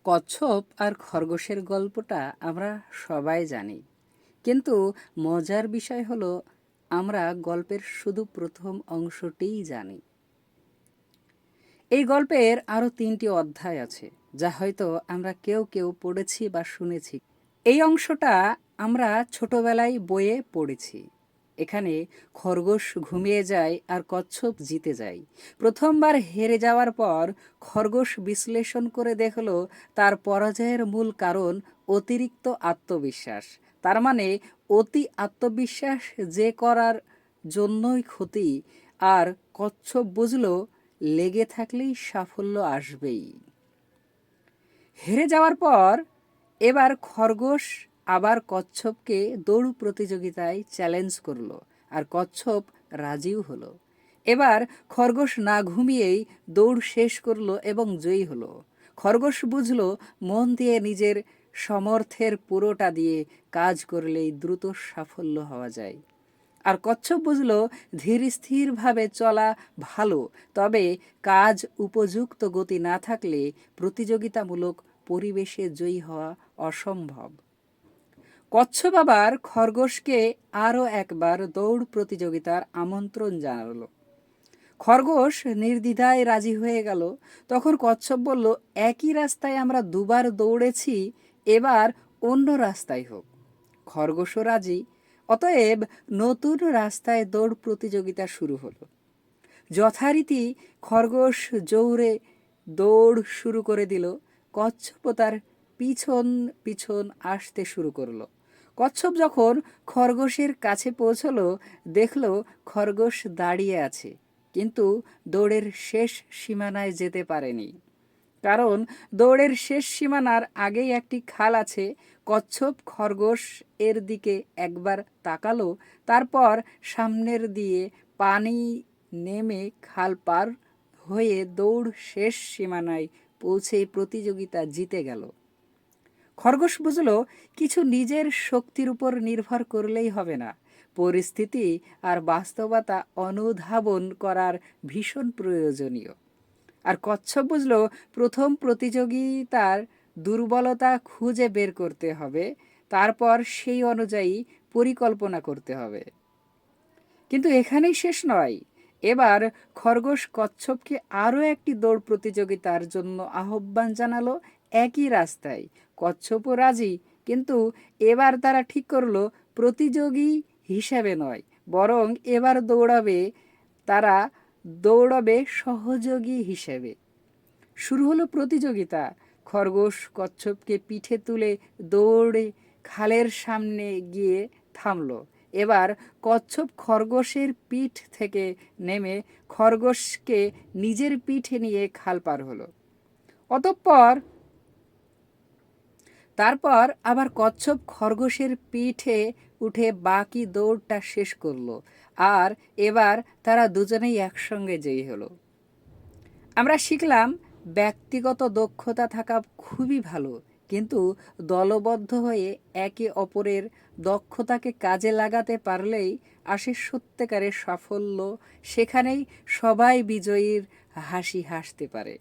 কচ্ছপ আর খরগোশের গল্পটা আমরা সবাই জানি, কিন্তু মজার বিষয় হলো আমরা গল্পের শুধু প্রথম অংশটিই জানি। এই গল্পের আরও ৩টি অধ্যায় আছে, যা হয়তো আমরা কেউ কেউ পড়েছি বা শুনেছি। এই অংশটা আমরা ছোটবেলায় বইয়ে পড়েছি। এখানে খরগোশ ঘুমিয়ে যায় আর কচ্ছপ জিতে যায়। প্রথমবার হেরে যাওয়ার পর খরগোশ বিশ্লেষণ করে দেখল তার পরাজয়ের মূল কারণ অতিরিক্ত আত্মবিশ্বাস। তার মানে অতি আত্মবিশ্বাস যে করার জন্যই ক্ষতি। আর কচ্ছপ বুঝল লেগে থাকলেই সাফল্য আসবেই। হেরে যাওয়ার পর এবার খরগোশ আবার কচ্ছপকে দৌড় প্রতিযোগিতায় চ্যালেঞ্জ করলো, আর কচ্ছপ রাজিও হলো। এবার খরগোশ না ঘুমিয়েই দৌড় শেষ করলো এবং জয়ী হলো। খরগোশ বুঝলো মন দিয়ে নিজের সামর্থ্যের পুরোটা দিয়ে কাজ করলেই দ্রুত সাফল্য হওয়া যায়। আর কচ্ছপ বুঝলো ধীর স্থিরভাবে চলা ভালো, তবে কাজ উপযুক্ত গতি না থাকলে প্রতিযোগিতামূলক পরিবেশে জয়ী হওয়া অসম্ভব। কচ্ছপ আবার খরগোশকে আরও একবার দৌড় প্রতিযোগিতার আমন্ত্রণ জানালো। খরগোশ নির্দ্বিধায় রাজি হয়ে গেল। তখন কচ্ছপ বলল, একই রাস্তায় আমরা দুবার দৌড়েছি, এবার অন্য রাস্তায় হোক। খরগোশও রাজি। অতএব নতুন রাস্তায় দৌড় প্রতিযোগিতা শুরু হলো। যথারীতি খরগোশ জোরে দৌড় শুরু করে দিল। কচ্ছপ তার পিছন পিছন আসতে শুরু করলো। কচ্ছপ যখন খরগোশের কাছে পৌঁছলো, দেখল খরগোশ দাঁড়িয়ে আছে, কিন্তু দৌড়ের শেষ সীমানায় যেতে পারেনি। কারণ দৌড়ের শেষ সীমানার আগেই একটি খাল আছে। কচ্ছপ খরগোশ এর দিকে একবার তাকালো, তারপর সামনের দিয়ে পানি নেমে খাল পার হয়ে দৌড় শেষ সীমানায় পৌঁছে প্রতিযোগিতা জিতে গেল। খরগোশ বুঝল কিছু নিজের শক্তির উপর নির্ভর করলেই হবে না, পরিস্থিতি আর বাস্তবতা অনুধাবন করার ভীষণ প্রয়োজনীয়। আর কচ্ছপ বুঝল প্রথম প্রতিযোগিতার দুর্বলতা খুঁজে বের করতে হবে, তারপর সেই অনুযায়ী পরিকল্পনা করতে হবে। কিন্তু এখানেই শেষ নয়। এবার খরগোশ কচ্ছপকে আরও একটি দৌড় প্রতিযোগিতার জন্য আহ্বান জানালো, একই রাস্তায়। কচ্ছপও রাজি, কিন্তু এবার তারা ঠিক করলো প্রতিযোগী হিসেবে নয়, বরং এবার তারা দৌড়াবে সহযোগী হিসেবে। শুরু হলো প্রতিযোগিতা। খরগোশ কচ্ছপকে পিঠে তুলে দৌড়ে খালের সামনে গিয়ে থামলো। এবার কচ্ছপ খরগোশের পিঠ থেকে নেমে খরগোশকে নিজের পিঠে নিয়ে খাল পার হলো। তারপর আবার কচ্ছপ খরগোশের পিঠে উঠে বাকি দৌড়টা শেষ করলো। আর এবার তারা দুজনেই একসঙ্গে জয়ী হলো। আমরা শিখলাম ব্যক্তিগত দক্ষতা থাকা খুবই ভালো, কিন্তু দলবদ্ধ হয়ে একে অপরের দক্ষতাকে কাজে লাগাতে পারলেই আসে সত্যিকারের সাফল্য। সেখানেই সবাই বিজয়ীর হাসি হাসতে পারে।